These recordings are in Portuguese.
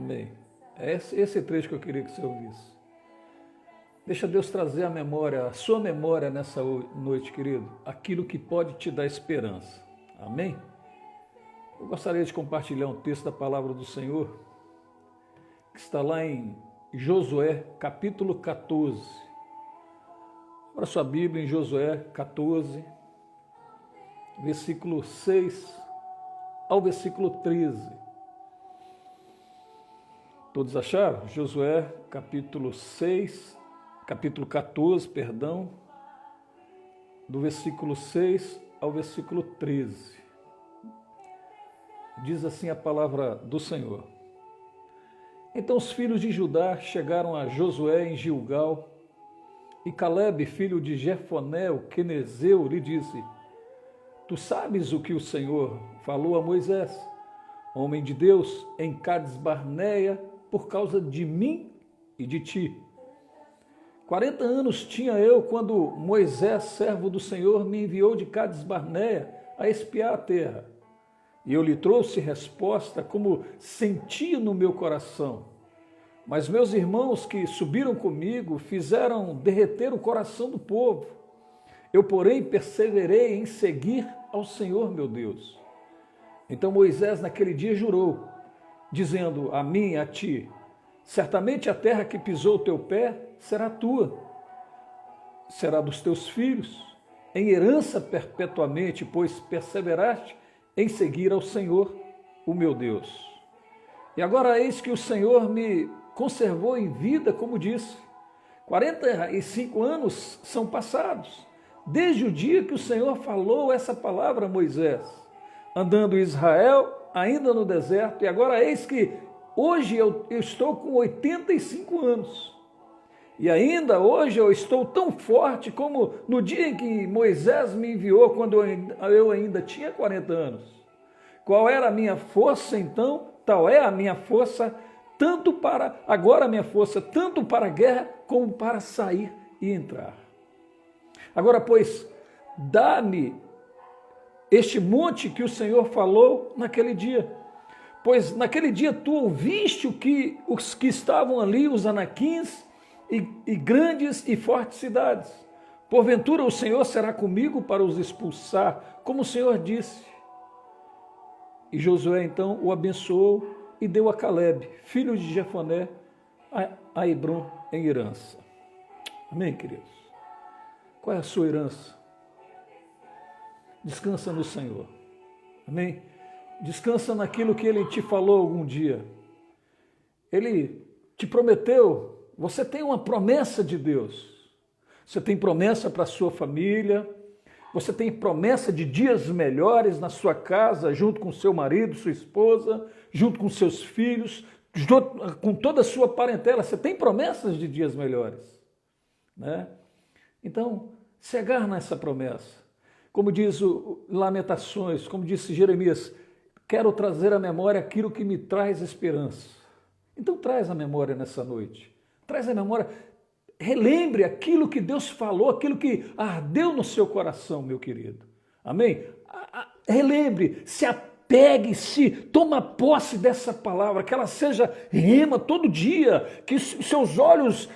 Amém. É esse trecho que eu queria que você ouvisse. Deixa Deus trazer a memória, a sua memória nessa noite, querido, aquilo que pode te dar esperança. Amém? Eu gostaria de compartilhar um texto da palavra do Senhor, que está lá em Josué, capítulo 14. Abra sua Bíblia em Josué 14, versículo 6 ao versículo 13. Todos acharam? Josué, capítulo 14, do versículo 6 ao versículo 13. Diz assim a palavra do Senhor. Então os filhos de Judá chegaram a Josué em Gilgal, e Calebe, filho de Jefoné, o quenezeu, lhe disse: Tu sabes o que o Senhor falou a Moisés, homem de Deus, em Cades-Barneia, por causa de mim e de ti. 40 anos tinha eu quando Moisés, servo do Senhor, me enviou de Cades-Barneia a espiar a terra. E eu lhe trouxe resposta como sentia no meu coração. Mas meus irmãos que subiram comigo fizeram derreter o coração do povo. Eu, porém, perseverei em seguir ao Senhor meu Deus. Então Moisés naquele dia jurou, dizendo a mim e a ti: certamente a terra que pisou o teu pé será tua, será dos teus filhos, em herança perpetuamente, pois perseveraste em seguir ao Senhor, o meu Deus. E agora eis que o Senhor me conservou em vida, como disse. 45 anos são passados, desde o dia que o Senhor falou essa palavra a Moisés, andando Israel ainda no deserto, e agora eis que hoje eu estou com 85 anos. E ainda hoje eu estou tão forte como no dia em que Moisés me enviou, quando eu ainda tinha 40 anos. Qual era a minha força então? Tal é a minha força, tanto para a guerra como para sair e entrar. Agora, pois, dá-me este monte que o Senhor falou naquele dia. Pois naquele dia tu ouviste os que estavam ali, os anaquins, e grandes e fortes cidades. Porventura o Senhor será comigo para os expulsar, como o Senhor disse. E Josué então o abençoou e deu a Calebe, filho de Jefoné, a Hebrom em herança. Amém, queridos? Qual é a sua herança? Descansa no Senhor. Amém? Descansa naquilo que Ele te falou algum dia. Ele te prometeu. Você tem uma promessa de Deus. Você tem promessa para a sua família. Você tem promessa de dias melhores na sua casa, junto com seu marido, sua esposa, junto com seus filhos, com toda a sua parentela. Você tem promessas de dias melhores, né? Então, se agarra nessa promessa. Como diz o Lamentações, como disse Jeremias, quero trazer à memória aquilo que me traz esperança. Então traz a memória nessa noite. Traz a memória, relembre aquilo que Deus falou, aquilo que ardeu no seu coração, meu querido. Amém? Relembre, se apegue-se, toma posse dessa palavra, que ela seja rema todo dia, que os seus olhos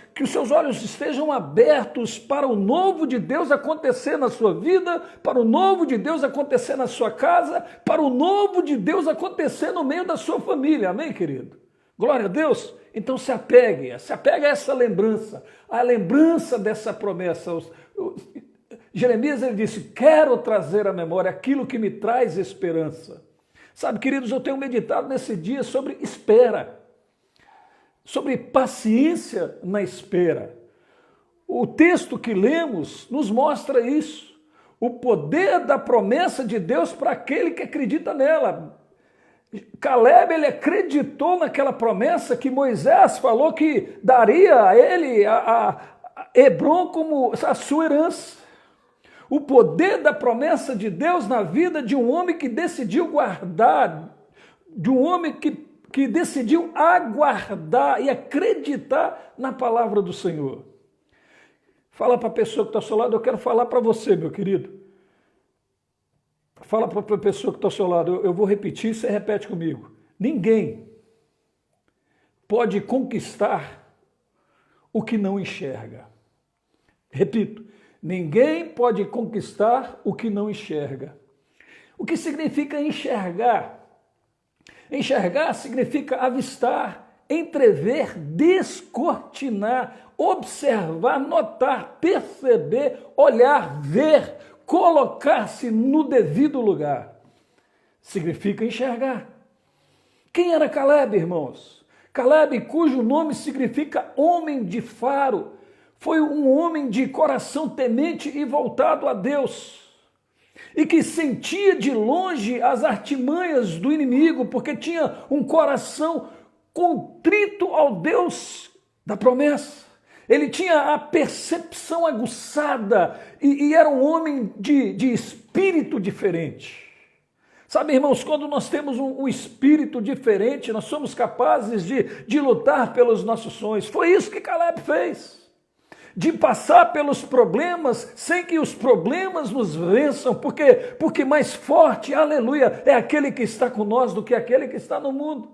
estejam abertos para o novo de Deus acontecer na sua vida, para o novo de Deus acontecer na sua casa, para o novo de Deus acontecer no meio da sua família. Amém, querido? Glória a Deus. Então se apegue a essa lembrança, a lembrança dessa promessa. Jeremias, ele disse, quero trazer à memória aquilo que me traz esperança. Sabe, queridos, eu tenho meditado nesse dia sobre espera, sobre paciência na espera. O texto que lemos nos mostra isso, o poder da promessa de Deus para aquele que acredita nela. Calebe, ele acreditou naquela promessa que Moisés falou que daria a ele, a Hebrom, como a sua herança. O poder da promessa de Deus na vida de um homem que decidiu guardar, de um homem que decidiu aguardar e acreditar na palavra do Senhor. Fala para a pessoa que está ao seu lado, eu quero falar para você, meu querido. Fala para a pessoa que está ao seu lado, eu vou repetir, você repete comigo. Ninguém pode conquistar o que não enxerga. Repito, ninguém pode conquistar o que não enxerga. O que significa enxergar? Enxergar significa avistar, entrever, descortinar, observar, notar, perceber, olhar, ver, colocar-se no devido lugar. Significa enxergar. Quem era Caleb, irmãos? Caleb, cujo nome significa homem de faro, foi um homem de coração temente e voltado a Deus, e que sentia de longe as artimanhas do inimigo, porque tinha um coração contrito ao Deus da promessa. Ele tinha a percepção aguçada e era um homem de espírito diferente. Sabe, irmãos, quando nós temos um espírito diferente, nós somos capazes de lutar pelos nossos sonhos. Foi isso que Caleb fez. De passar pelos problemas sem que os problemas nos vençam, porque mais forte, aleluia, é aquele que está com nós do que aquele que está no mundo.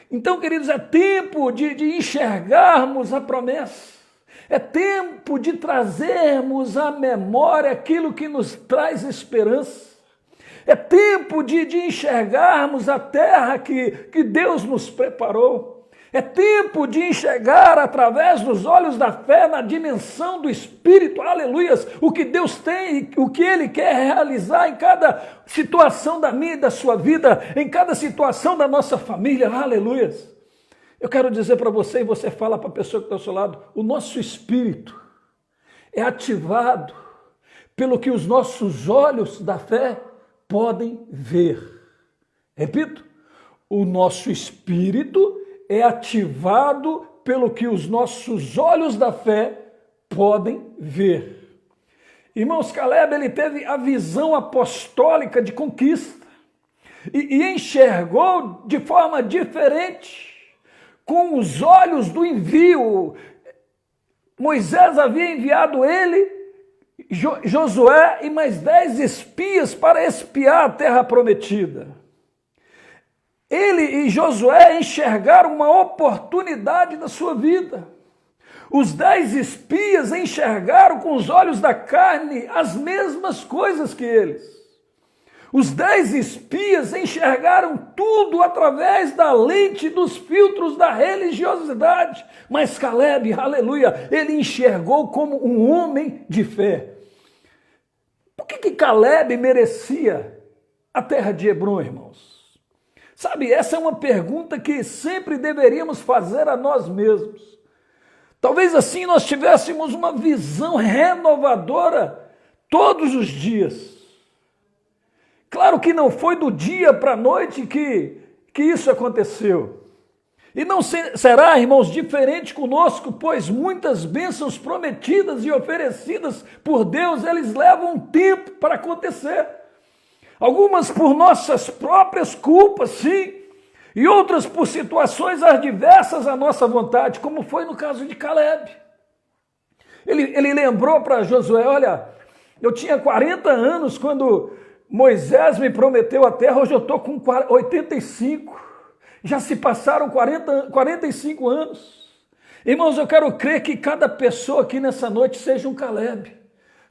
Então, queridos, é tempo de enxergarmos a promessa, é tempo de trazermos à memória aquilo que nos traz esperança, é tempo de enxergarmos a terra que Deus nos preparou. É tempo de enxergar através dos olhos da fé na dimensão do Espírito, aleluias, o que Deus tem, o que Ele quer realizar em cada situação da minha e da sua vida, em cada situação da nossa família, aleluias. Eu quero dizer para você, e você fala para a pessoa que está ao seu lado, o nosso espírito é ativado pelo que os nossos olhos da fé podem ver. Repito, o nosso espírito é ativado pelo que os nossos olhos da fé podem ver. Irmãos, Caleb, ele teve a visão apostólica de conquista e enxergou de forma diferente, com os olhos do envio. Moisés havia enviado ele, Josué e mais 10 espias para espiar a terra prometida. Ele e Josué enxergaram uma oportunidade na sua vida. Os 10 espias enxergaram com os olhos da carne as mesmas coisas que eles. Os 10 espias enxergaram tudo através da lente dos filtros da religiosidade. Mas Caleb, aleluia, ele enxergou como um homem de fé. Por que Caleb merecia a terra de Hebrom, irmãos? Sabe, essa é uma pergunta que sempre deveríamos fazer a nós mesmos. Talvez assim nós tivéssemos uma visão renovadora todos os dias. Claro que não foi do dia para a noite que isso aconteceu. E não será, irmãos, diferente conosco, pois muitas bênçãos prometidas e oferecidas por Deus, eles levam tempo para acontecer. Algumas por nossas próprias culpas, sim, e outras por situações adversas à nossa vontade, como foi no caso de Caleb. Ele lembrou para Josué, olha, eu tinha 40 anos quando Moisés me prometeu a terra, hoje eu estou com 85, já se passaram 45 anos. Irmãos, eu quero crer que cada pessoa aqui nessa noite seja um Caleb.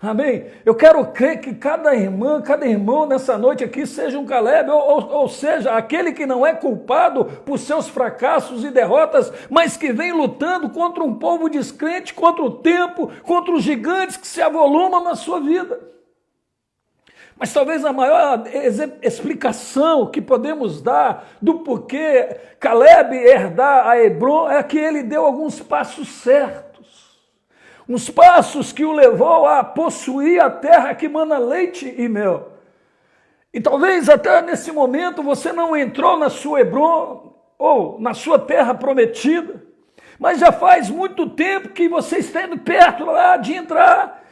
Amém? Eu quero crer que cada irmã, cada irmão nessa noite aqui seja um Caleb, ou seja, aquele que não é culpado por seus fracassos e derrotas, mas que vem lutando contra um povo descrente, contra o tempo, contra os gigantes que se avolumam na sua vida. Mas talvez a maior explicação que podemos dar do porquê Caleb herdar a Hebrom é que ele deu alguns passos certos. Uns passos que o levou a possuir a terra que mana leite e mel. E talvez até nesse momento você não entrou na sua Hebrom ou na sua terra prometida, mas já faz muito tempo que você está perto lá de entrar,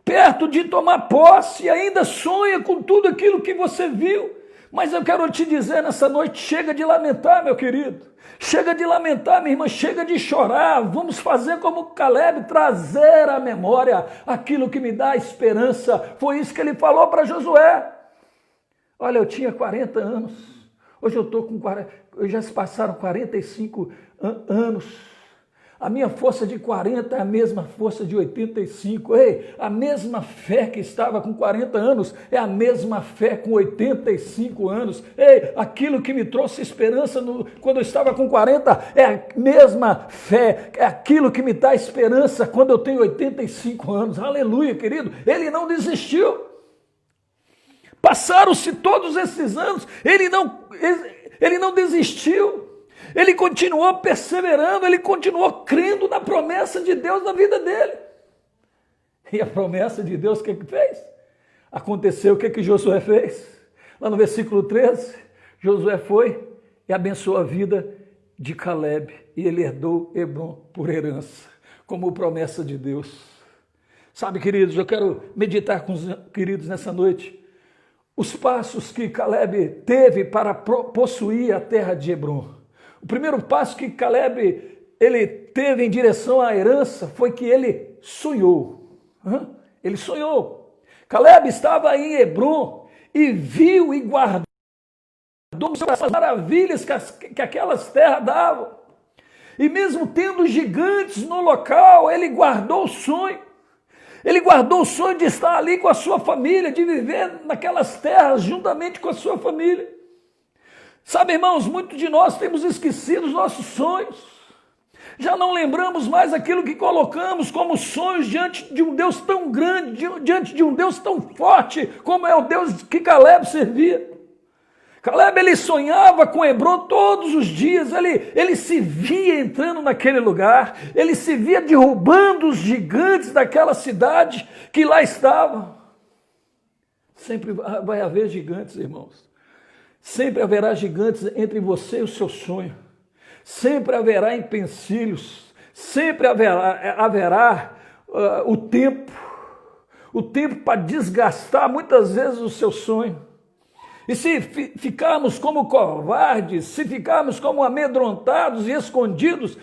perto de tomar posse, e ainda sonha com tudo aquilo que você viu. Mas eu quero te dizer nessa noite, chega de lamentar, meu querido. Chega de lamentar, minha irmã, chega de chorar. Vamos fazer como Caleb, trazer à memória aquilo que me dá esperança. Foi isso que ele falou para Josué. Olha, eu tinha 40 anos, hoje eu estou com 40, já se passaram 45 anos. A minha força de 40 é a mesma força de 85. Ei, a mesma fé que estava com 40 anos é a mesma fé com 85 anos. Ei, aquilo que me trouxe esperança quando eu estava com 40 é a mesma fé, é aquilo que me dá esperança quando eu tenho 85 anos. Aleluia, querido. Ele não desistiu. Passaram-se todos esses anos, ele não desistiu. Ele continuou perseverando, ele continuou crendo na promessa de Deus na vida dele. E a promessa de Deus, o que fez? Aconteceu o que Josué fez? Lá no versículo 13, Josué foi e abençoou a vida de Caleb, e ele herdou Hebrom por herança, como promessa de Deus. Sabe, queridos, eu quero meditar com os queridos nessa noite, os passos que Caleb teve para possuir a terra de Hebrom. O primeiro passo que Caleb ele teve em direção à herança foi que ele sonhou. Ele sonhou. Caleb estava em Hebrom e viu e guardou as maravilhas que aquelas terras davam. E mesmo tendo gigantes no local, ele guardou o sonho. Ele guardou o sonho de estar ali com a sua família, de viver naquelas terras juntamente com a sua família. Sabe, irmãos, muitos de nós temos esquecido os nossos sonhos. Já não lembramos mais aquilo que colocamos como sonhos diante de um Deus tão grande, diante de um Deus tão forte, como é o Deus que Caleb servia. Caleb, ele sonhava com Hebrom todos os dias, ele se via entrando naquele lugar, ele se via derrubando os gigantes daquela cidade que lá estava. Sempre vai haver gigantes, irmãos. Sempre haverá gigantes entre você e o seu sonho. Sempre haverá empecilhos. Sempre haverá o tempo para desgastar muitas vezes o seu sonho. E se ficarmos como covardes, se ficarmos como amedrontados e escondidos,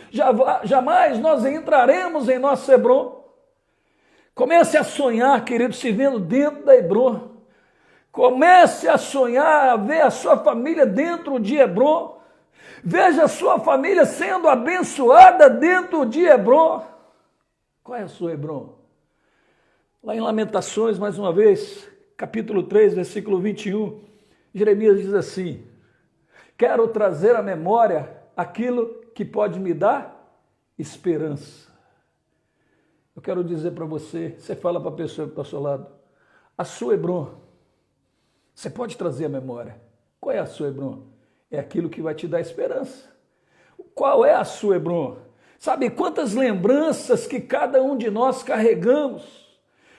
jamais nós entraremos em nosso Hebrom. Comece a sonhar, querido, se vendo dentro da Hebrom. Comece a sonhar, a ver a sua família dentro de Hebrom. Veja a sua família sendo abençoada dentro de Hebrom. Qual é a sua Hebrom? Lá em Lamentações, mais uma vez, capítulo 3, versículo 21, Jeremias diz assim: quero trazer à memória aquilo que pode me dar esperança. Eu quero dizer para você fala para a pessoa que está ao seu lado, a sua Hebrom, você pode trazer a memória. Qual é a sua Hebrom? É aquilo que vai te dar esperança. Qual é a sua Hebrom? Sabe quantas lembranças que cada um de nós carregamos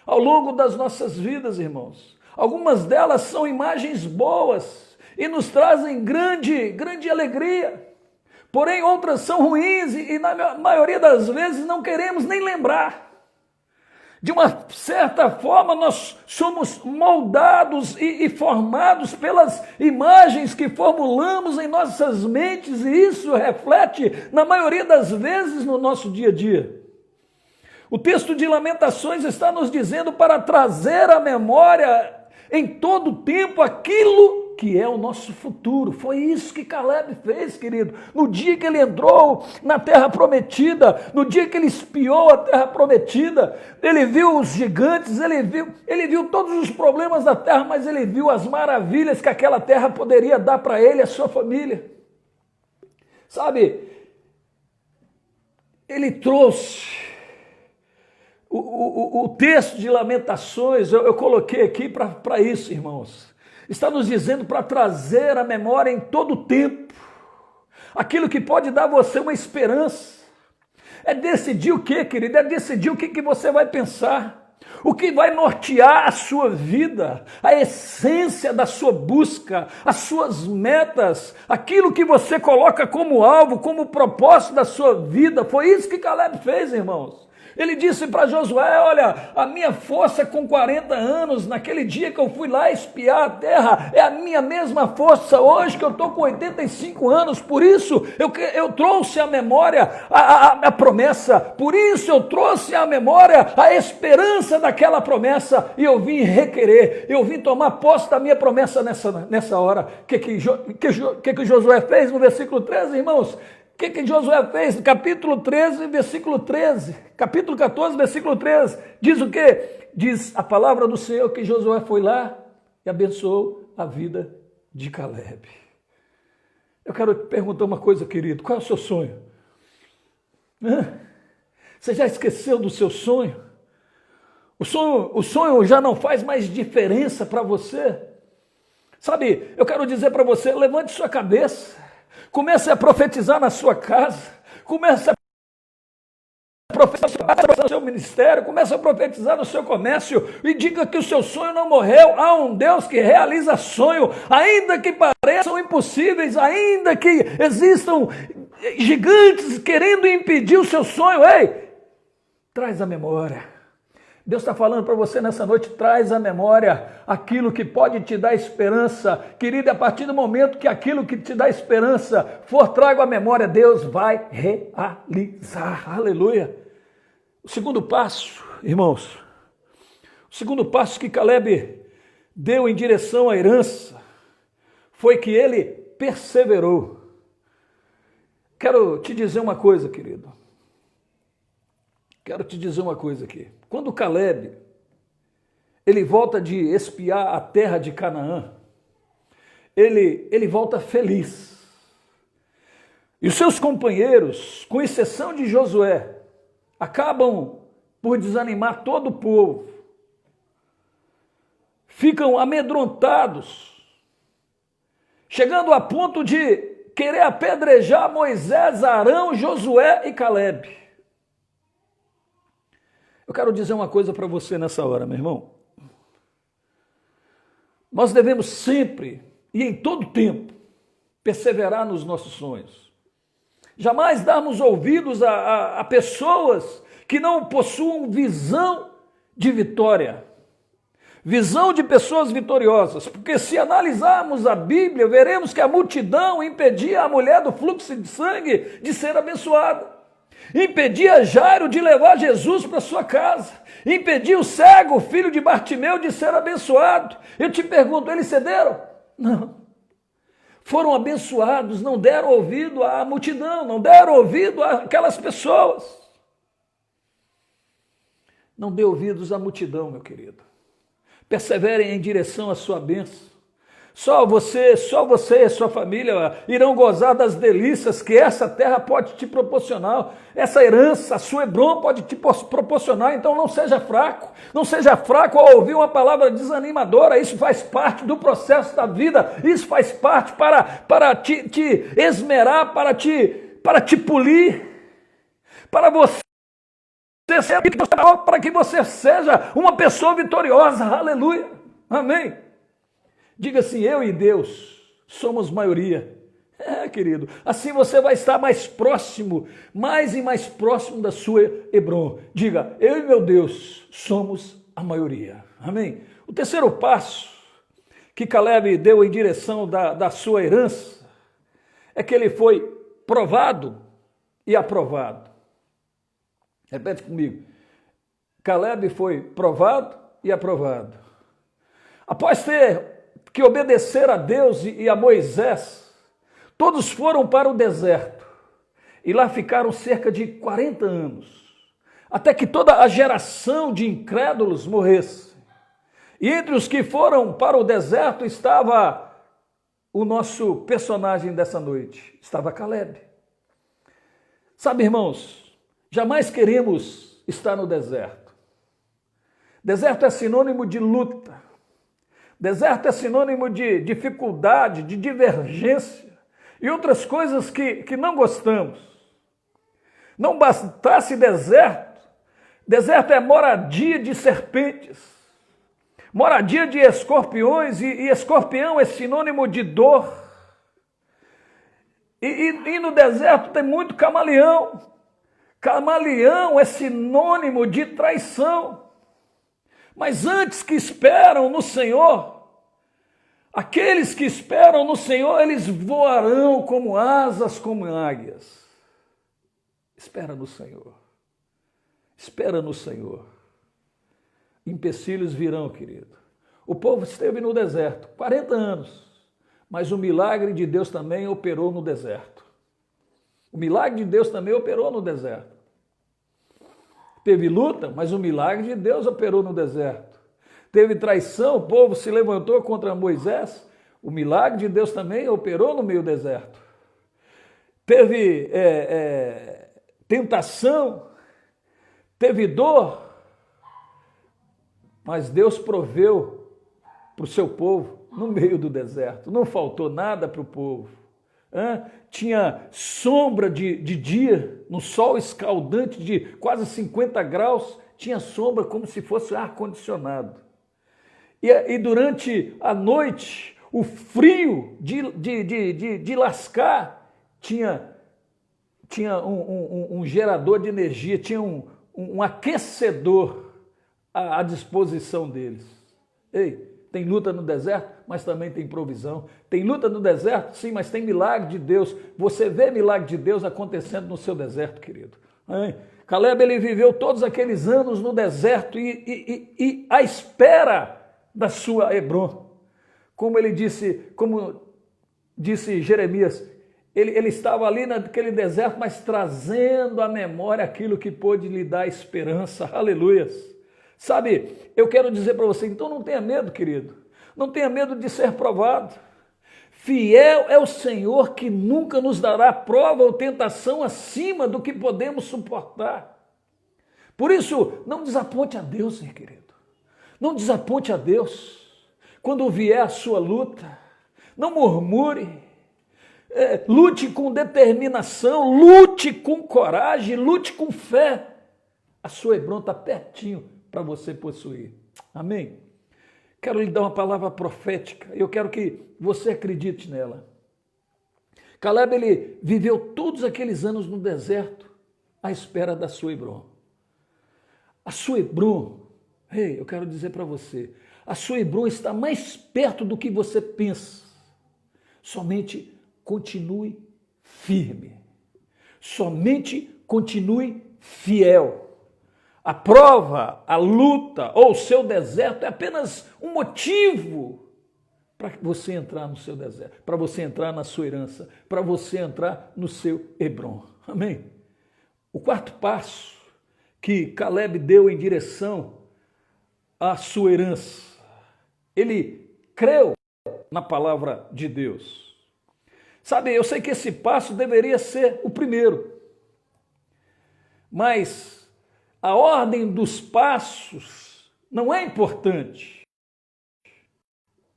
ao longo das nossas vidas, irmãos? Algumas delas são imagens boas e nos trazem grande alegria. Porém, outras são ruins e na maioria das vezes não queremos nem lembrar. De uma certa forma, nós somos moldados e formados pelas imagens que formulamos em nossas mentes, e isso reflete, na maioria das vezes, no nosso dia a dia. O texto de Lamentações está nos dizendo para trazer à memória em todo tempo aquilo que é o nosso futuro. Foi isso que Caleb fez, querido. No dia que ele entrou na terra prometida, no dia que ele espiou a terra prometida, ele viu os gigantes, ele viu todos os problemas da terra, mas ele viu as maravilhas que aquela terra poderia dar para ele e a sua família. Sabe, ele trouxe o texto de Lamentações, eu coloquei aqui para isso, irmãos. Está nos dizendo para trazer a memória em todo o tempo aquilo que pode dar a você uma esperança. É decidir o que, querido? É decidir o que você vai pensar, o que vai nortear a sua vida, a essência da sua busca, as suas metas, aquilo que você coloca como alvo, como propósito da sua vida. Foi isso que Caleb fez, irmãos. Ele disse para Josué: olha, a minha força com 40 anos, naquele dia que eu fui lá espiar a terra, é a minha mesma força hoje que eu estou com 85 anos, por isso eu trouxe à memória a promessa, por isso eu trouxe à memória a esperança daquela promessa, e eu vim requerer, eu vim tomar posse da minha promessa nessa hora. O que Josué fez no versículo 13, irmãos? que Josué fez? No capítulo 13, versículo 13. Capítulo 14, versículo 13. Diz o quê? Diz a palavra do Senhor que Josué foi lá e abençoou a vida de Caleb. Eu quero te perguntar uma coisa, querido. Qual é o seu sonho? Você já esqueceu do seu sonho? O sonho já não faz mais diferença para você? Sabe, eu quero dizer para você, levante sua cabeça, comece a profetizar na sua casa, comece a profetizar no seu ministério, comece a profetizar no seu comércio e diga que o seu sonho não morreu. Há um Deus que realiza sonho, ainda que pareçam impossíveis, ainda que existam gigantes querendo impedir o seu sonho. Ei, traz a memória. Deus está falando para você nessa noite, traz à memória aquilo que pode te dar esperança. Querido, a partir do momento que aquilo que te dá esperança for trago à memória, Deus vai realizar. Aleluia. O segundo passo, irmãos, o segundo passo que Caleb deu em direção à herança foi que ele perseverou. Quero te dizer uma coisa, querido. Quero te dizer uma coisa aqui. Quando Caleb, ele volta de espiar a terra de Canaã, ele volta feliz. E os seus companheiros, com exceção de Josué, acabam por desanimar todo o povo. Ficam amedrontados, chegando a ponto de querer apedrejar Moisés, Arão, Josué e Caleb. Eu quero dizer uma coisa para você nessa hora, meu irmão. Nós devemos sempre e em todo tempo perseverar nos nossos sonhos. Jamais darmos ouvidos a pessoas que não possuam visão de vitória. Visão de pessoas vitoriosas. Porque se analisarmos a Bíblia, veremos que a multidão impedia a mulher do fluxo de sangue de ser abençoada. Impedia Jairo de levar Jesus para sua casa. Impedia o cego, o filho de Bartimeu, de ser abençoado. Eu te pergunto, eles cederam? Não. Foram abençoados, não deram ouvido à multidão, não deram ouvido àquelas pessoas. Não dê ouvidos à multidão, meu querido. Perseverem em direção à sua bênção. Só você e sua família irão gozar das delícias que essa terra pode te proporcionar. Essa herança, a sua Hebron pode te proporcionar. Então não seja fraco. Não seja fraco ao ouvir uma palavra desanimadora. Isso faz parte do processo da vida. Isso faz parte para te esmerar, para te polir. Para que você seja uma pessoa vitoriosa. Aleluia. Amém. Diga assim, eu e Deus somos maioria. Querido, assim você vai estar mais próximo, mais e mais próximo da sua Hebron. Diga, eu e meu Deus somos a maioria. Amém? O terceiro passo que Caleb deu em direção da sua herança é que ele foi provado e aprovado. Repete comigo. Caleb foi provado e aprovado. Após ter que obedecer a Deus e a Moisés, todos foram para o deserto e lá ficaram cerca de 40 anos, até que toda a geração de incrédulos morresse. E entre os que foram para o deserto estava o nosso personagem dessa noite, estava Caleb. Sabe, irmãos, jamais queremos estar no deserto. Deserto é sinônimo de luta. Deserto é sinônimo de dificuldade, de divergência e outras coisas que não gostamos. Não bastasse deserto é moradia de serpentes, moradia de escorpiões e escorpião é sinônimo de dor. E no deserto tem muito camaleão. Camaleão é sinônimo de traição. Mas antes que esperam no Senhor, aqueles que esperam no Senhor, eles voarão como asas, como águias. Espera no Senhor. Espera no Senhor. Empecilhos virão, querido. O povo esteve no deserto 40 anos, mas o milagre de Deus também operou no deserto. O milagre de Deus também operou no deserto. Teve luta, mas o milagre de Deus operou no deserto. Teve traição, o povo se levantou contra Moisés, o milagre de Deus também operou no meio do deserto. Teve tentação, teve dor, mas Deus proveu para o seu povo no meio do deserto. Não faltou nada para o povo. Tinha sombra de dia, no sol escaldante de quase 50 graus, tinha sombra como se fosse ar-condicionado. E durante a noite, o frio de lascar, tinha um gerador de energia, tinha um aquecedor à disposição deles. Ei, tem luta no deserto, mas também tem provisão. Tem luta no deserto, sim, mas tem milagre de Deus. Você vê milagre de Deus acontecendo no seu deserto, querido. Caleb, ele viveu todos aqueles anos no deserto e à espera da sua Hebron. Como disse Jeremias, ele estava ali naquele deserto, mas trazendo à memória aquilo que pôde lhe dar esperança. Aleluias. Sabe, eu quero dizer para você, então não tenha medo, querido. Não tenha medo de ser provado. Fiel é o Senhor que nunca nos dará prova ou tentação acima do que podemos suportar. Por isso, não desaponte a Deus, meu querido. Não desaponte a Deus. Quando vier a sua luta, não murmure. Lute com determinação, lute com coragem, lute com fé. A sua Hebron está pertinho para você possuir. Amém? Quero lhe dar uma palavra profética. Eu quero que você acredite nela. Caleb, ele viveu todos aqueles anos no deserto à espera da sua Hebron. A sua Hebron, eu quero dizer para você, a sua Hebron está mais perto do que você pensa. Somente continue firme. Somente continue fiel. A prova, a luta ou o seu deserto é apenas um motivo para você entrar no seu deserto, para você entrar na sua herança, para você entrar no seu Hebron. Amém? O quarto passo que Caleb deu em direção à sua herança, ele creu na palavra de Deus. Sabe, eu sei que esse passo deveria ser o primeiro, mas a ordem dos passos não é importante.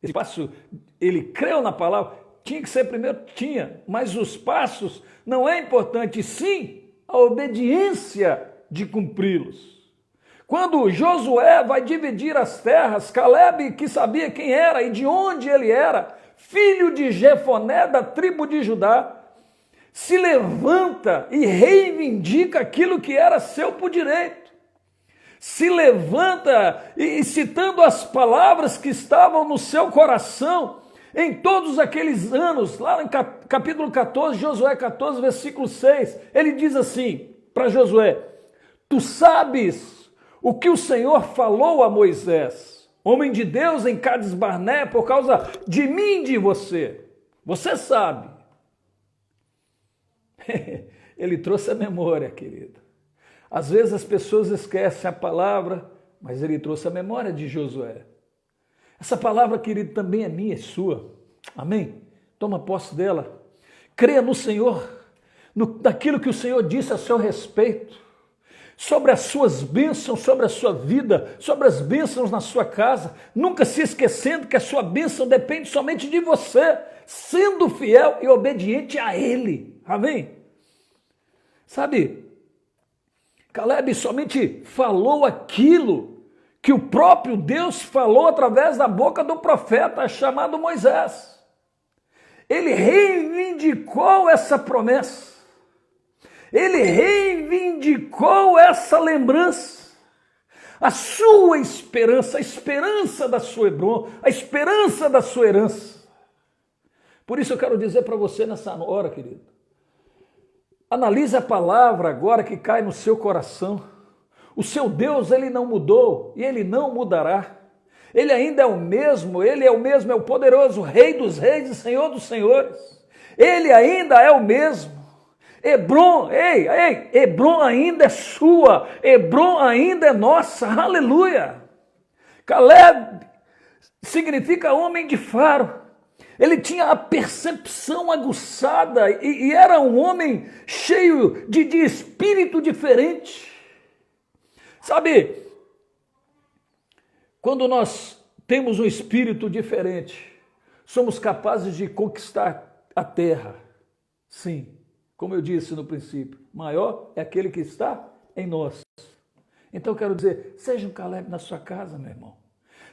Esse passo, ele creu na palavra, tinha que ser primeiro, tinha, mas os passos não é importante, sim a obediência de cumpri-los. Quando Josué vai dividir as terras, Caleb, que sabia quem era e de onde ele era, filho de Jefoné, da tribo de Judá, se levanta e reivindica aquilo que era seu por direito. Se levanta e citando as palavras que estavam no seu coração em todos aqueles anos, lá em capítulo 14, Josué 14, versículo 6, ele diz assim para Josué: tu sabes o que o Senhor falou a Moisés, homem de Deus em Cades Barné, por causa de mim e de você. Você sabe. Ele trouxe a memória, querido. Às vezes as pessoas esquecem a palavra, mas ele trouxe a memória de Josué. Essa palavra, querido, também é minha e sua. Amém? Toma posse dela. Creia no Senhor, naquilo que o Senhor disse a seu respeito, sobre as suas bênçãos, sobre a sua vida, sobre as bênçãos na sua casa, nunca se esquecendo que a sua bênção depende somente de você, sendo fiel e obediente a Ele. Amém? Sabe, Caleb somente falou aquilo que o próprio Deus falou através da boca do profeta chamado Moisés. Ele reivindicou essa promessa. Ele reivindicou essa lembrança. A sua esperança, a esperança da sua Hebron, a esperança da sua herança. Por isso eu quero dizer para você nessa hora, querido, analise a palavra agora que cai no seu coração. O seu Deus, ele não mudou e ele não mudará. Ele ainda é o mesmo, ele é o poderoso Rei dos reis e Senhor dos senhores. Ele ainda é o mesmo. Hebrom, Hebrom ainda é sua, Hebrom ainda é nossa, aleluia. Caleb significa homem de faro. Ele tinha a percepção aguçada e era um homem cheio de espírito diferente. Sabe, quando nós temos um espírito diferente, somos capazes de conquistar a terra. Sim, como eu disse no princípio, maior é aquele que está em nós. Então eu quero dizer, seja um Caleb na sua casa, meu irmão.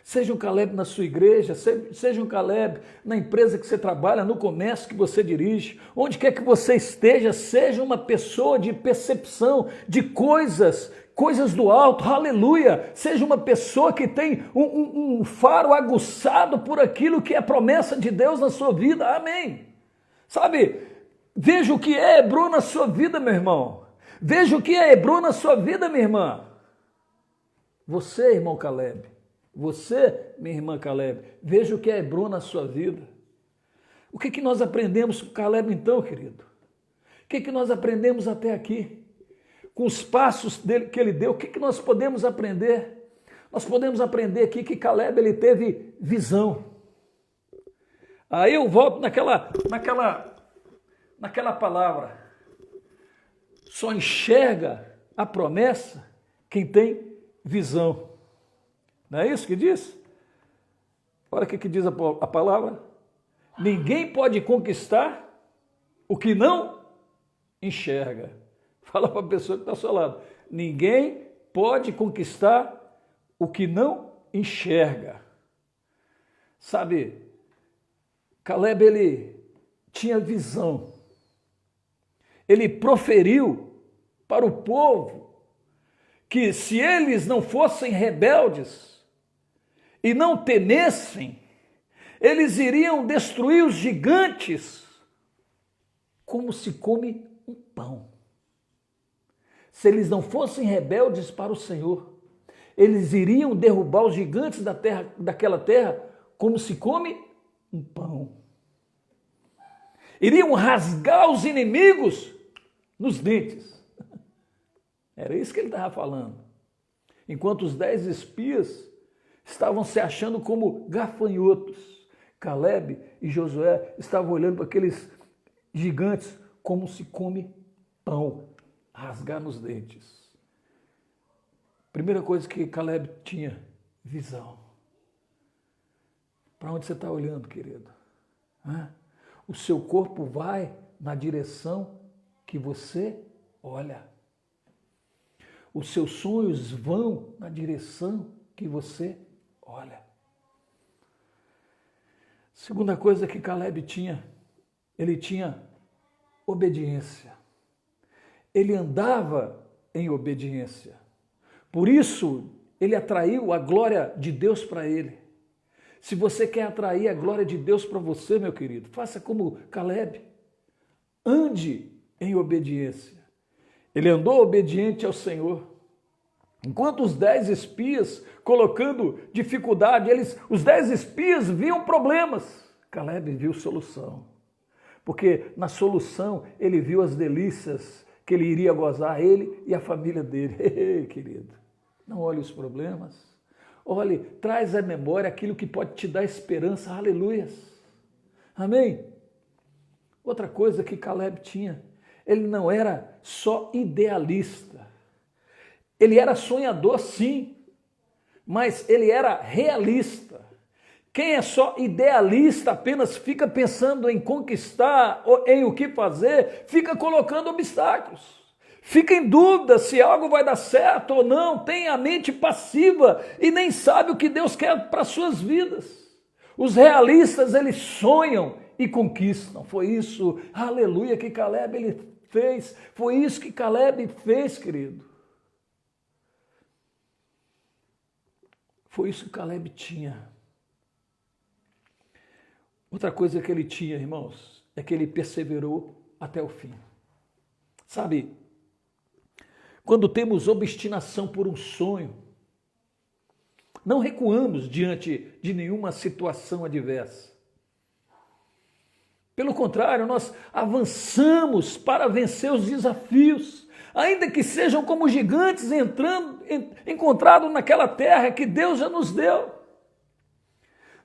Seja um Caleb na sua igreja, seja um Caleb na empresa que você trabalha, no comércio que você dirige, onde quer que você esteja, seja uma pessoa de percepção de coisas do alto, aleluia. Seja uma pessoa que tem um faro aguçado por aquilo que é promessa de Deus na sua vida, amém. Sabe, veja o que é Hebrom na sua vida, meu irmão. Veja o que é Hebrom na sua vida, minha irmã. Você, irmão Caleb. Você, minha irmã Caleb, veja o que é Hebrom na sua vida. O que nós aprendemos com Caleb então, querido? O que nós aprendemos até aqui? Com os passos dele, que ele deu, o que nós podemos aprender? Nós podemos aprender aqui que Caleb ele teve visão. Aí eu volto naquela palavra. Só enxerga a promessa quem tem visão. Não é isso que diz? Olha o que diz a palavra. Ninguém pode conquistar o que não enxerga. Fala para a pessoa que está ao seu lado. Ninguém pode conquistar o que não enxerga. Sabe, Caleb, ele tinha visão. Ele proferiu para o povo que se eles não fossem rebeldes e não temessem, eles iriam destruir os gigantes como se come um pão. Se eles não fossem rebeldes para o Senhor, eles iriam derrubar os gigantes daquela terra como se come um pão. Iriam rasgar os inimigos nos dentes. Era isso que ele estava falando. Enquanto os 10 espias estavam se achando como gafanhotos, Caleb e Josué estavam olhando para aqueles gigantes como se come pão, rasgar nos dentes. Primeira coisa que Caleb tinha, visão. Para onde você está olhando, querido? O seu corpo vai na direção que você olha. Os seus sonhos vão na direção que você olha. Segunda coisa que Caleb tinha, ele tinha obediência. Ele andava em obediência. Por isso, ele atraiu a glória de Deus para ele. Se você quer atrair a glória de Deus para você, meu querido, faça como Caleb. Ande em obediência. Ele andou obediente ao Senhor. Enquanto os 10 espias, colocando dificuldade, os 10 espias viam problemas. Caleb viu solução. Porque na solução ele viu as delícias que ele iria gozar, ele e a família dele. Ei, querido, não olhe os problemas. Olhe, traz à memória aquilo que pode te dar esperança. Aleluias. Amém? Outra coisa que Caleb tinha, ele não era só idealista. Ele era sonhador, sim, mas ele era realista. Quem é só idealista, apenas fica pensando em conquistar, ou em o que fazer, fica colocando obstáculos. Fica em dúvida se algo vai dar certo ou não, tem a mente passiva e nem sabe o que Deus quer para as suas vidas. Os realistas, eles sonham e conquistam. Foi isso, aleluia, que Caleb ele fez. Foi isso que Caleb fez, querido. Foi isso que Caleb tinha. Outra coisa que ele tinha, irmãos, é que ele perseverou até o fim. Sabe, quando temos obstinação por um sonho, não recuamos diante de nenhuma situação adversa. Pelo contrário, nós avançamos para vencer os desafios, ainda que sejam como gigantes encontrados naquela terra que Deus já nos deu.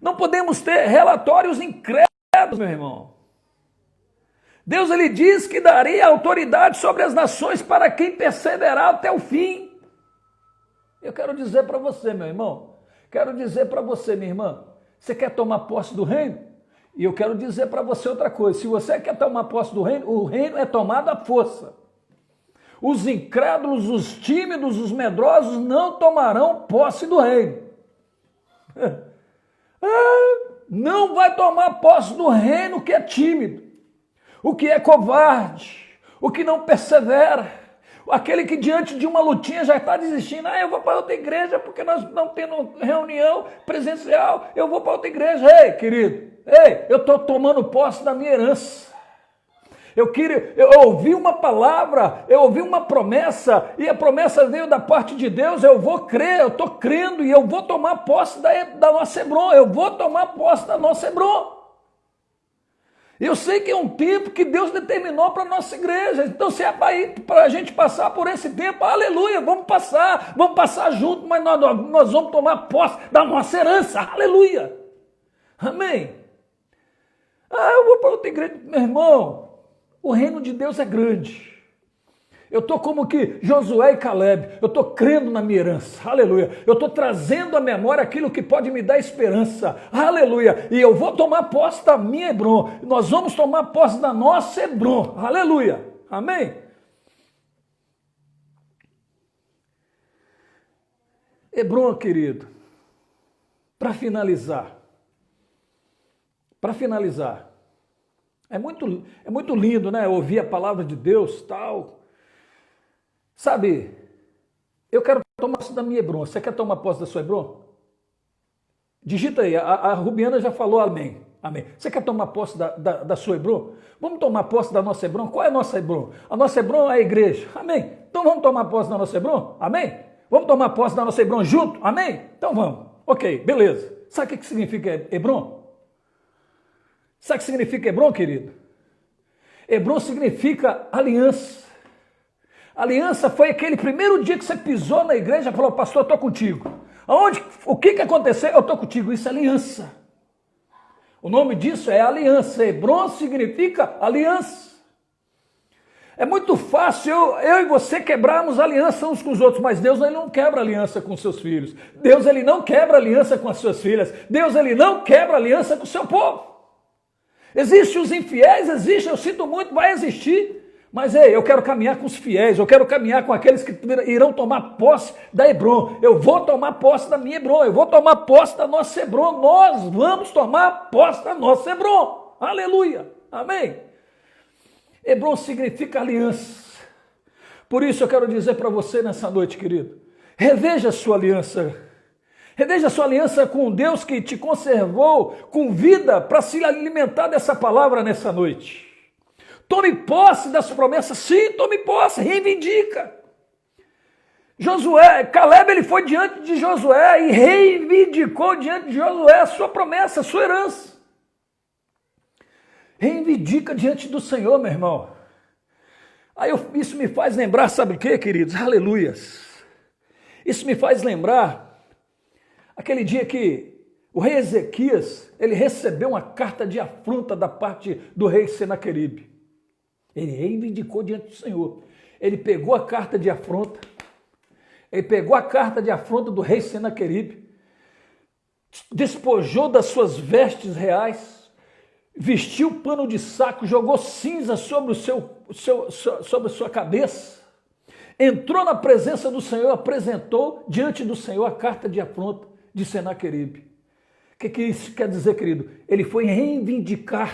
Não podemos ter relatórios incrédulos, meu irmão. Deus, ele diz que daria autoridade sobre as nações para quem perseverar até o fim. Eu quero dizer para você, meu irmão, quero dizer para você, minha irmã, você quer tomar posse do reino? E eu quero dizer para você outra coisa, se você quer tomar posse do reino, o reino é tomado à força. Os incrédulos, os tímidos, os medrosos não tomarão posse do reino. Não vai tomar posse do reino que é tímido, o que é covarde, o que não persevera, aquele que diante de uma lutinha já está desistindo. Eu vou para outra igreja porque nós não temos reunião presencial, eu vou para outra igreja. Ei, querido, eu estou tomando posse da minha herança. Eu ouvi uma palavra, eu ouvi uma promessa, e a promessa veio da parte de Deus. Eu vou crer, eu estou crendo, e eu vou tomar posse da nossa Hebron, eu vou tomar posse da nossa Hebron. Eu sei que é um tempo que Deus determinou para a nossa igreja, então se é para a gente passar por esse tempo, aleluia, vamos passar junto, mas nós vamos tomar posse da nossa herança, aleluia, amém. Eu vou para outra igreja, meu irmão. O reino de Deus é grande. Eu estou como que Josué e Caleb, eu estou crendo na minha herança, aleluia. Eu estou trazendo à memória aquilo que pode me dar esperança, aleluia. E eu vou tomar posse da minha Hebron, nós vamos tomar posse da nossa Hebron, aleluia, amém. Hebron, querido, para finalizar, é muito lindo, né? Ouvir a palavra de Deus, tal. Sabe, eu quero tomar posse da minha Hebron. Você quer tomar posse da sua Hebron? Digita aí, a Rubiana já falou amém. Amém. Você quer tomar posse da sua Hebron? Vamos tomar posse da nossa Hebron? Qual é a nossa Hebron? A nossa Hebron é a igreja. Amém. Então vamos tomar posse da nossa Hebron? Amém. Vamos tomar posse da nossa Hebron junto? Amém. Então vamos. Ok, beleza. Sabe o que significa Hebron? Sabe o que significa Hebron, querido? Hebron significa aliança. Aliança foi aquele primeiro dia que você pisou na igreja e falou, pastor, eu estou contigo. O que aconteceu? Eu estou contigo. Isso é aliança. O nome disso é aliança. Hebron significa aliança. É muito fácil eu e você quebrarmos aliança uns com os outros, mas Deus, ele não quebra aliança com seus filhos. Deus, ele não quebra aliança com as suas filhas. Deus, ele não quebra aliança com o seu povo. Existem os infiéis, eu sinto muito, vai existir. Mas eu quero caminhar com os fiéis, eu quero caminhar com aqueles que irão tomar posse da Hebron. Eu vou tomar posse da minha Hebron, eu vou tomar posse da nossa Hebron. Nós vamos tomar posse da nossa Hebron. Aleluia, amém. Hebron significa aliança. Por isso eu quero dizer para você nessa noite, querido, reveja a sua aliança. Reveja a sua aliança com Deus que te conservou com vida para se alimentar dessa palavra nessa noite. Tome posse das promessas, sim, tome posse, reivindica. Caleb, ele foi diante de Josué e reivindicou diante de Josué a sua promessa, a sua herança. Reivindica diante do Senhor, meu irmão. Isso me faz lembrar, sabe o que, queridos? Aleluias. Isso me faz lembrar aquele dia que o rei Ezequias, ele recebeu uma carta de afronta da parte do rei Senaqueribe. Ele reivindicou diante do Senhor. Ele pegou a carta de afronta, do rei Senaqueribe, despojou das suas vestes reais, vestiu pano de saco, jogou cinza sobre sobre a sua cabeça, entrou na presença do Senhor, apresentou diante do Senhor a carta de afronta de Senaqueribe. O que isso quer dizer, querido? Ele foi reivindicar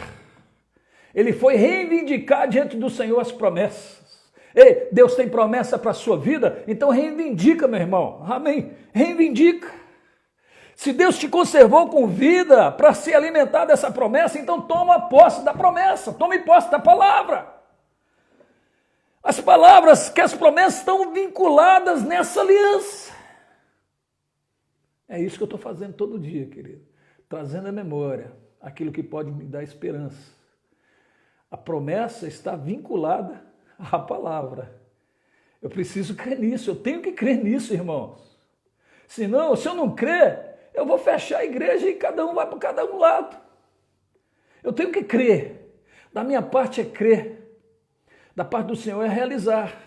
diante do Senhor as promessas. Ei, Deus tem promessa para a sua vida, então reivindica, meu irmão, amém, reivindica. Se Deus te conservou com vida para se alimentar dessa promessa, então toma posse da promessa, tome posse da palavra. As promessas estão vinculadas nessa aliança. É isso que eu estou fazendo todo dia, querido, trazendo à memória aquilo que pode me dar esperança. A promessa está vinculada à palavra. Eu preciso crer nisso, eu tenho que crer nisso, irmãos. Senão, se eu não crer, eu vou fechar a igreja e cada um vai para cada um lado. Eu tenho que crer. Da minha parte é crer. Da parte do Senhor é realizar.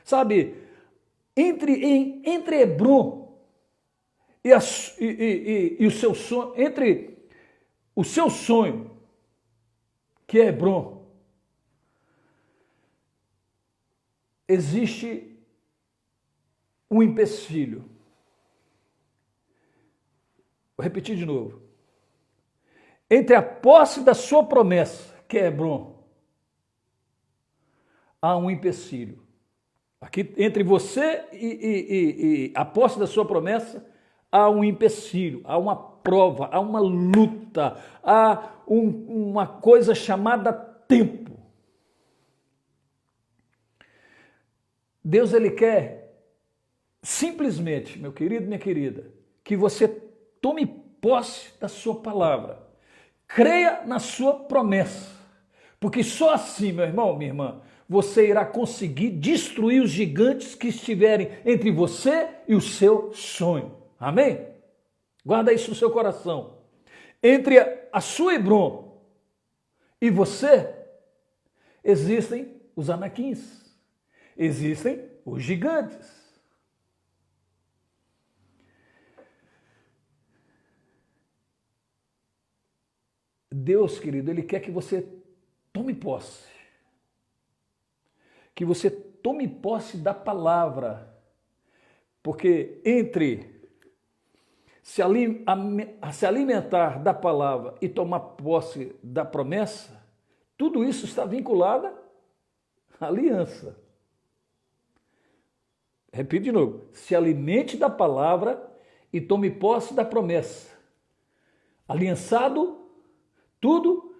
Sabe, entre Hebron e o seu sonho, entre o seu sonho, que é Hebron, existe um empecilho. Vou repetir de novo. Entre a posse da sua promessa, que é Hebron, há um empecilho. Aqui, entre você e a posse da sua promessa, há um empecilho, há uma prova, há uma luta, há uma coisa chamada tempo. Deus, ele quer simplesmente, meu querido, minha querida, que você tome posse da sua palavra, creia na sua promessa, porque só assim, meu irmão, minha irmã, você irá conseguir destruir os gigantes que estiverem entre você e o seu sonho. Amém? Guarda isso no seu coração. Entre a sua Hebron e você, existem os anaquins, existem os gigantes. Deus, querido, ele quer que você tome posse. Que você tome posse da palavra. Porque entre se alimentar da palavra e tomar posse da promessa, tudo isso está vinculado à aliança. Repito de novo. Se alimente da palavra e tome posse da promessa. Aliançado, tudo,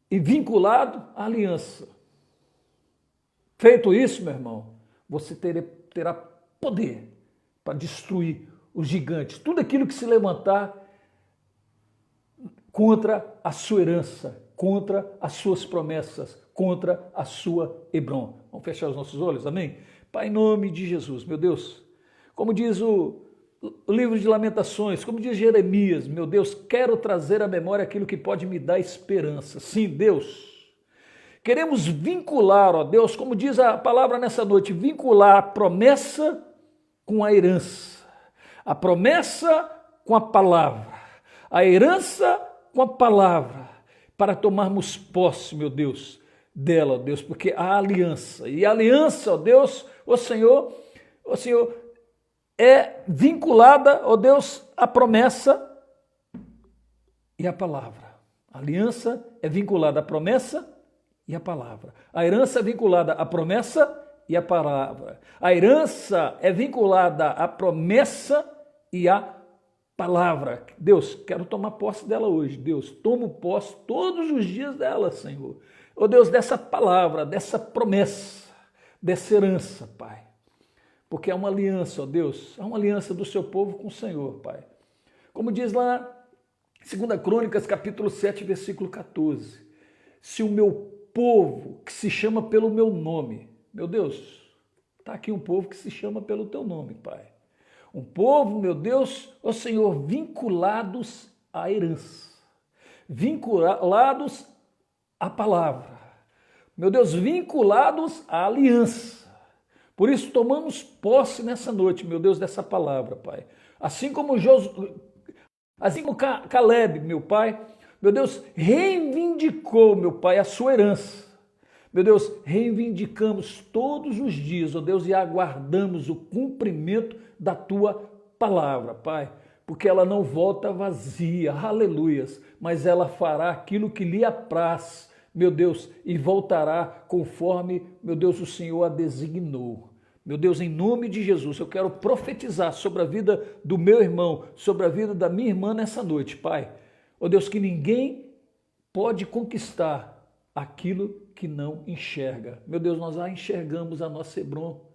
e vinculado à aliança. Feito isso, meu irmão, você terá poder para destruir os gigantes, tudo aquilo que se levantar contra a sua herança, contra as suas promessas, contra a sua Hebron. Vamos fechar os nossos olhos, amém? Pai, em nome de Jesus, meu Deus, como diz o livro de Lamentações, como diz Jeremias, meu Deus, quero trazer à memória aquilo que pode me dar esperança. Sim, Deus, queremos vincular, ó Deus, como diz a palavra nessa noite, vincular a promessa com a herança, a promessa com a palavra, a herança com a palavra, para tomarmos posse, meu Deus, dela, ó Deus, porque a aliança, e a aliança, ó Deus, ó Senhor, é vinculada, ó Deus, à promessa e à palavra. A aliança é vinculada à promessa e à palavra. A herança é vinculada à promessa e à palavra. A herança é vinculada à promessa e à palavra. Deus, quero tomar posse dela hoje. Deus, tomo posse todos os dias dela, Senhor. Ó Deus, dessa palavra, dessa promessa, dessa herança, Pai. Porque é uma aliança, ó Deus, é uma aliança do seu povo com o Senhor, Pai. Como diz lá, 2 Crônicas, capítulo 7, versículo 14. Se o meu povo, que se chama pelo meu nome, meu Deus, está aqui um povo que se chama pelo teu nome, Pai. Um povo, meu Deus, ó Senhor, vinculados à herança, vinculados à palavra, meu Deus, vinculados à aliança. Por isso tomamos posse nessa noite, meu Deus, dessa palavra, Pai. Assim como Caleb, meu Pai, meu Deus, reivindicou, meu Pai, a sua herança. Meu Deus, reivindicamos todos os dias, ó Deus, e aguardamos o cumprimento da tua palavra, Pai, porque ela não volta vazia, aleluias, mas ela fará aquilo que lhe apraz, meu Deus, e voltará conforme, meu Deus, o Senhor a designou. Meu Deus, em nome de Jesus, eu quero profetizar sobre a vida do meu irmão, sobre a vida da minha irmã nessa noite, Pai. Ó Deus, que ninguém pode conquistar aquilo que não enxerga. Meu Deus, nós já enxergamos a nossa Hebron.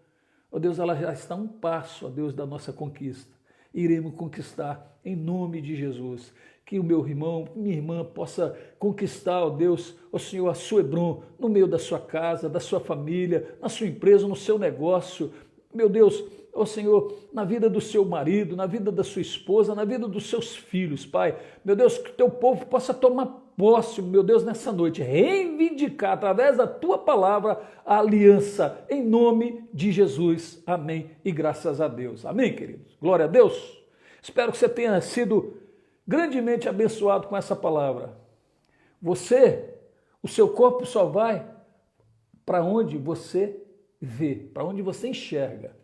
Ó Deus, ela já está um passo, ó Deus, da nossa conquista. iremos conquistar em nome de Jesus. Que o meu irmão, minha irmã possa conquistar, ó Deus, ó Senhor, a sua Hebron, no meio da sua casa, da sua família, na sua empresa, no seu negócio. Meu Deus, ó Senhor, na vida do seu marido, na vida da sua esposa, na vida dos seus filhos, Pai. Meu Deus, que o teu povo possa tomar posse, meu Deus, nessa noite, reivindicar através da tua palavra a aliança, em nome de Jesus. Amém. E graças a Deus. Amém, queridos. Glória a Deus. Espero que você tenha sido grandemente abençoado com essa palavra. Você, o seu corpo só vai para onde você vê, para onde você enxerga.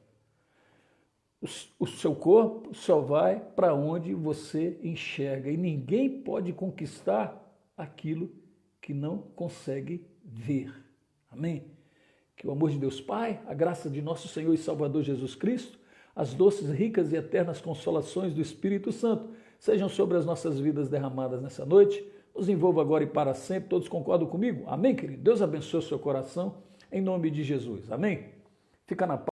O seu corpo só vai para onde você enxerga. E ninguém pode conquistar aquilo que não consegue ver. Amém? Que o amor de Deus Pai, a graça de nosso Senhor e Salvador Jesus Cristo, as doces, ricas e eternas consolações do Espírito Santo sejam sobre as nossas vidas derramadas nessa noite, nos envolva agora e para sempre. Todos concordam comigo? Amém, querido? Deus abençoe o seu coração, em nome de Jesus. Amém? Fica na paz.